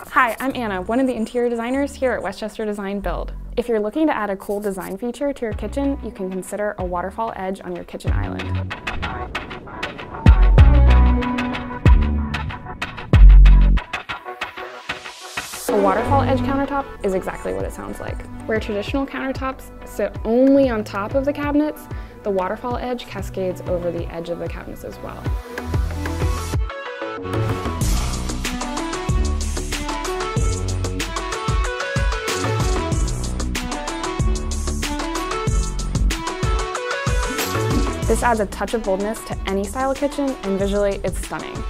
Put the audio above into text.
Hi, I'm Anna, one of the interior designers here at Westchester Design Build. If you're looking to add a cool design feature to your kitchen, you can consider a waterfall edge on your kitchen island. A waterfall edge countertop is exactly what it sounds like. Where traditional countertops sit only on top of the cabinets, the waterfall edge cascades over the edge of the cabinets as well. This adds a touch of boldness to any style kitchen, and visually it's stunning.